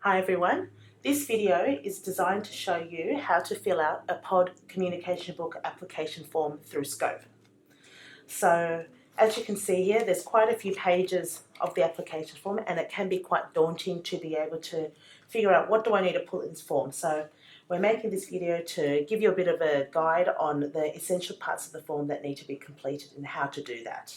Hi everyone. This video is designed to show you how to fill out a POD communication book application form through Scope. So as you can see here, there's quite a few pages of the application form and it can be quite daunting to be able to figure out what do I need to put in this form. So we're making this video to give you a bit of a guide on the essential parts of the form that need to be completed and how to do that.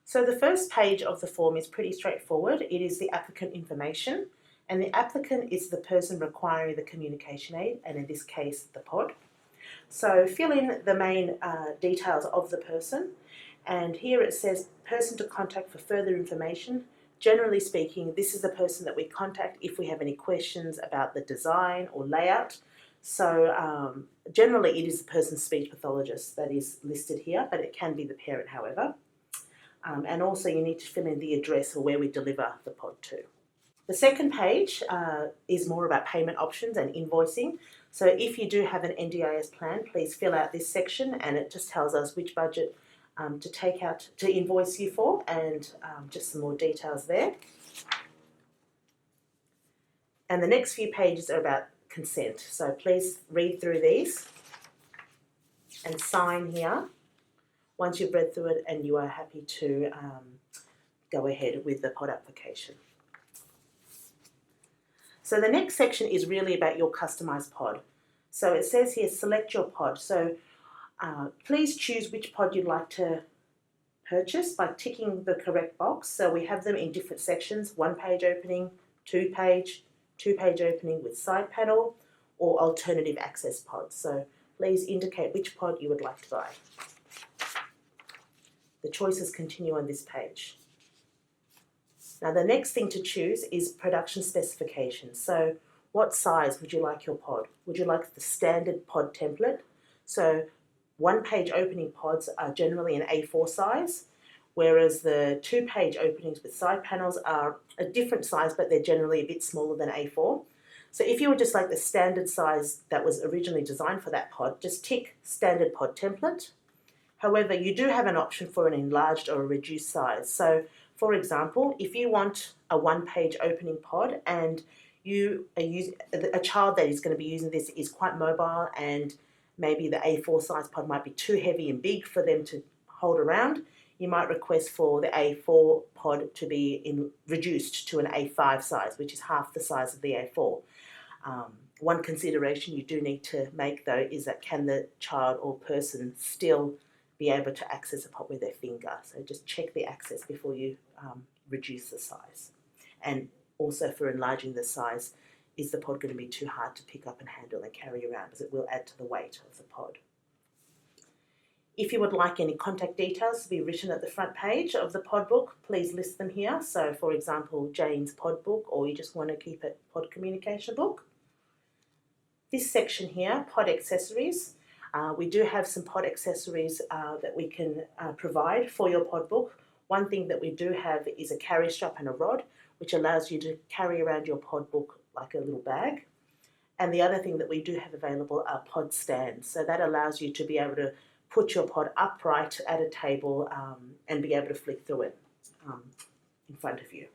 So the first page of the form is pretty straightforward. It is the applicant information, and the applicant is the person requiring the communication aid, and in this case the POD. So fill in the main details of the person, and here it says person to contact for further information. Generally speaking, this is the person that we contact if we have any questions about the design or layout. So generally it is the person's speech pathologist that is listed here, but it can be the parent however. And also you need to fill in the address or where we deliver the POD to. The second page is more about payment options and invoicing. So if you do have an NDIS plan, please fill out this section and it just tells us which budget to take out to invoice you for, and just some more details there. And the next few pages are about consent. So please read through these and sign here once you've read through it and you are happy to go ahead with the POD application. So the next section is really about your customised POD. So it says here, select your POD. So please choose which POD you'd like to purchase by ticking the correct box. So we have them in different sections: 1-page opening, 2-page, 2-page opening with side panel, or alternative access POD. So please indicate which POD you would like to buy. The choices continue on this page. Now the next thing to choose is production specifications. So what size would you like your POD? Would you like the standard POD template? So 1-page opening PODs are generally an A4 size, whereas the 2-page openings with side panels are a different size, but they're generally a bit smaller than A4. So if you would just like the standard size that was originally designed for that POD, just tick standard POD template. However, you do have an option for an enlarged or a reduced size. So for example, if you want a 1-page opening POD and a child that is going to be using this is quite mobile and maybe the A4 size POD might be too heavy and big for them to hold around, you might request for the A4 POD to be reduced to an A5 size, which is half the size of the A4. One consideration you do need to make though is that can the child or person still be able to access a POD with their finger. So just check the access before you reduce the size. And also for enlarging the size, is the POD going to be too hard to pick up and handle and carry around, because it will add to the weight of the POD. If you would like any contact details to be written at the front page of the POD book, please list them here. So for example, Jane's POD book, or you just want to keep it POD communication book. This section here, POD accessories. We do have some POD accessories that we can provide for your POD book. One thing that we do have is a carry strap and a rod, which allows you to carry around your POD book like a little bag. And the other thing that we do have available are POD stands. So that allows you to be able to put your POD upright at a table and be able to flick through it in front of you.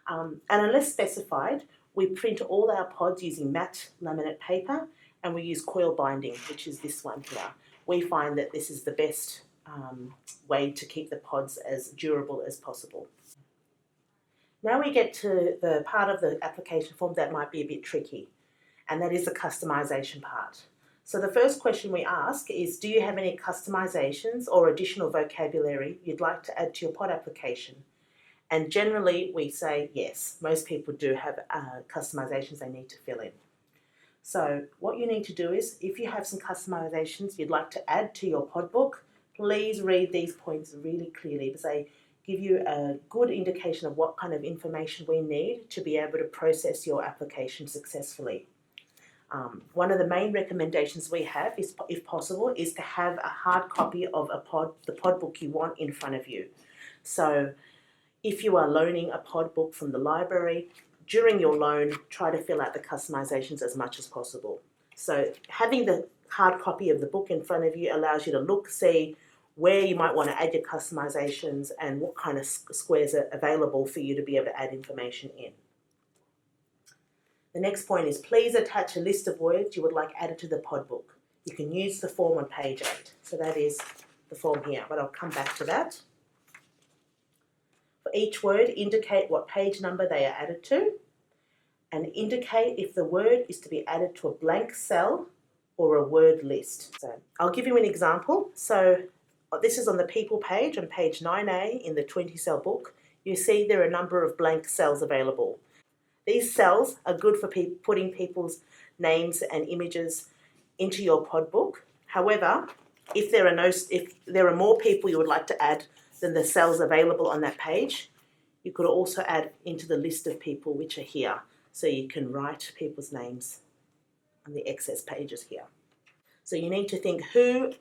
And unless specified, we print all our PODs using matte laminate paper, and we use coil binding, which is this one here. We find that this is the best way to keep the PODs as durable as possible. Now we get to the part of the application form that might be a bit tricky, and that is the customization part. So the first question we ask is, do you have any customizations or additional vocabulary you'd like to add to your POD application? And generally we say yes. Most people do have customizations they need to fill in. So what you need to do is, if you have some customizations you'd like to add to your POD book, please read these points really clearly, because they give you a good indication of what kind of information we need to be able to process your application successfully. One of the main recommendations we have is, if possible, is to have a hard copy of the POD book you want in front of you. So if you are loaning a POD book from the library, during your loan, try to fill out the customizations as much as possible. So having the hard copy of the book in front of you allows you to look, see where you might want to add your customizations and what kind of squares are available for you to be able to add information in. The next point is please attach a list of words you would like added to the pod book. You can use the form on page 8. So that is the form here, but I'll come back to that. For each word, indicate what page number they are added to, and indicate if the word is to be added to a blank cell or a word list. So I'll give you an example. So this is on the people page, on page 9A in the 20-cell book. You see there are a number of blank cells available. These cells are good for putting people's names and images into your pod book. However, if there are more people you would like to add than the cells available on that page, you could also add into the list of people which are here. So you can write people's names on the excess pages here. So you need to think who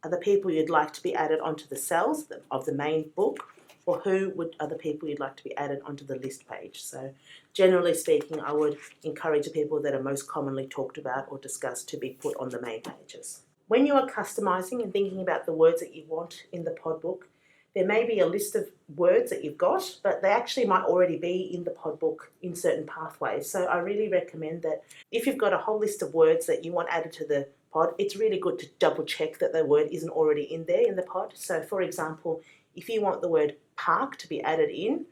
are the people you'd like to be added onto the cells of the main book, or who are the people you'd like to be added onto the list page. So generally speaking, I would encourage the people that are most commonly talked about or discussed to be put on the main pages. When you are customizing and thinking about the words that you want in the pod book, there may be a list of words that you've got, but they actually might already be in the pod book in certain pathways. So I really recommend that if you've got a whole list of words that you want added to the pod, it's really good to double check that the word isn't already in there in the pod. So for example, if you want the word park to be added in,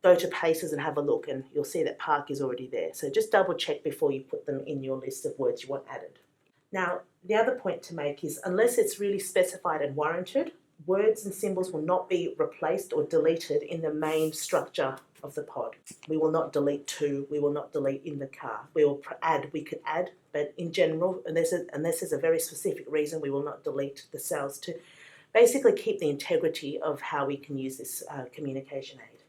go to places and have a look and you'll see that park is already there. So just double check before you put them in your list of words you want added. Now, the other point to make is unless it's really specified and warranted, words and symbols will not be replaced or deleted in the main structure of the pod. We will not delete to, we will not delete in the car. We could add, but in general, unless there's a very specific reason, we will not delete the cells to basically keep the integrity of how we can use this communication aid.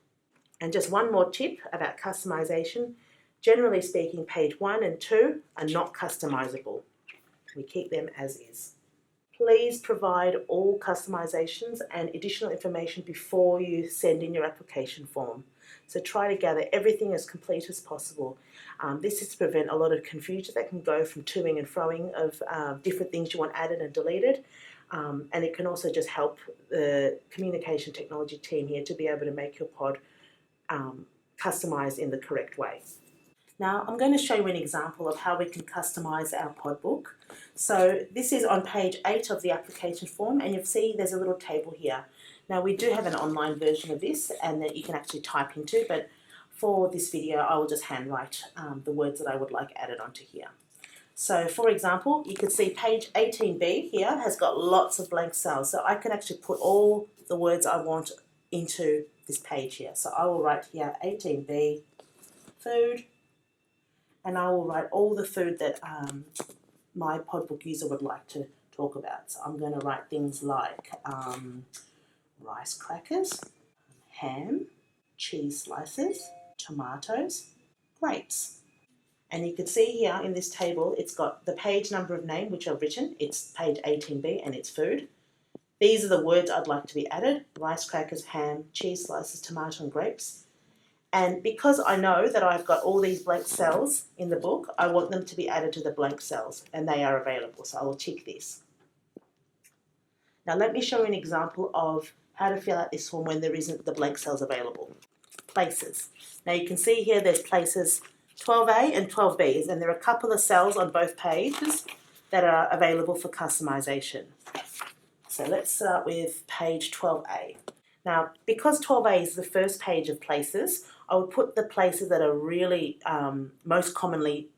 And just one more tip about customization. Generally speaking, page 1 and 2 are not customizable. We keep them as is. Please provide all customizations and additional information before you send in your application form. So try to gather everything as complete as possible. This is to prevent a lot of confusion that can go from toing and froing of different things you want added and deleted. And it can also just help the communication technology team here to be able to make your pod customized in the correct way. Now I'm going to show you an example of how we can customize our pod book. So this is on page 8 of the application form, and you'll see there's a little table here. Now we do have an online version of this and that you can actually type into, but for this video I will just handwrite the words that I would like added onto here. So for example, you can see page 18B here has got lots of blank cells, so I can actually put all the words I want into this page here. So I will write here 18B, food, and I will write all the food that my podbook user would like to talk about. So I'm going to write things like rice crackers, ham, cheese slices, tomatoes, grapes. And you can see here in this table, it's got the page number of name, which I've written. It's page 18B and it's food. These are the words I'd like to be added: rice crackers, ham, cheese slices, tomato and grapes. And because I know that I've got all these blank cells in the book, I want them to be added to the blank cells, and they are available. So I will tick this. Now let me show you an example of how to fill out this form when there isn't the blank cells available. Places. Now you can see here there's places 12A and 12B, and there are a couple of cells on both pages that are available for customization. So let's start with page 12A. Now, because 12A is the first page of places, I would put the places that are really most commonly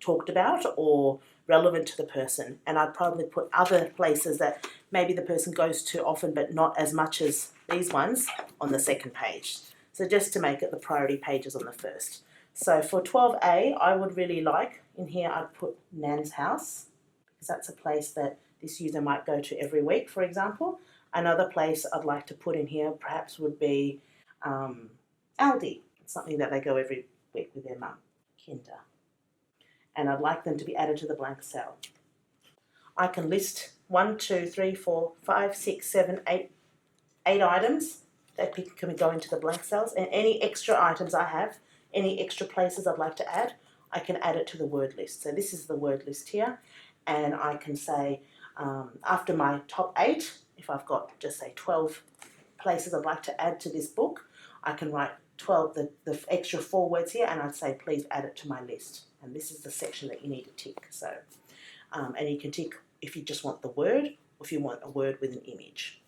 talked about or relevant to the person. And I'd probably put other places that maybe the person goes to often but not as much as these ones on the second page. So just to make it the priority pages on the first. So for 12A, I would really like, in here I'd put Nan's house, because that's a place that this user might go to every week, for example. Another place I'd like to put in here perhaps would be Aldi, something that they go every week with their mum, Kinder. And I'd like them to be added to the blank cell. I can list 1, 2, 3, 4, 5, 6, 7, 8 items that can go into the blank cells, and any extra items I have, any extra places I'd like to add, I can add it to the word list. So this is the word list here, and I can say after my top 8, if I've got just say 12 places I'd like to add to this book, I can write the extra 4 words here, and I'd say please add it to my list. And this is the section that you need to tick. So, and you can tick if you just want the word or if you want a word with an image.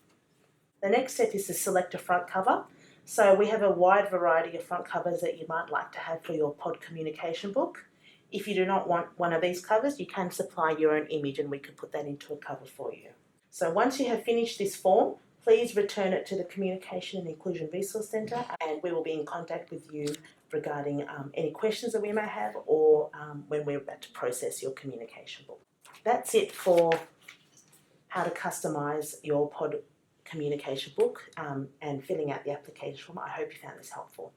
The next step is to select a front cover. So we have a wide variety of front covers that you might like to have for your pod communication book. If you do not want one of these covers, you can supply your own image and we can put that into a cover for you. So once you have finished this form, please return it to the Communication and Inclusion Resource Centre, and we will be in contact with you regarding any questions that we may have, or when we're about to process your communication book. That's it for how to customise your pod communication book and filling out the application form. I hope you found this helpful.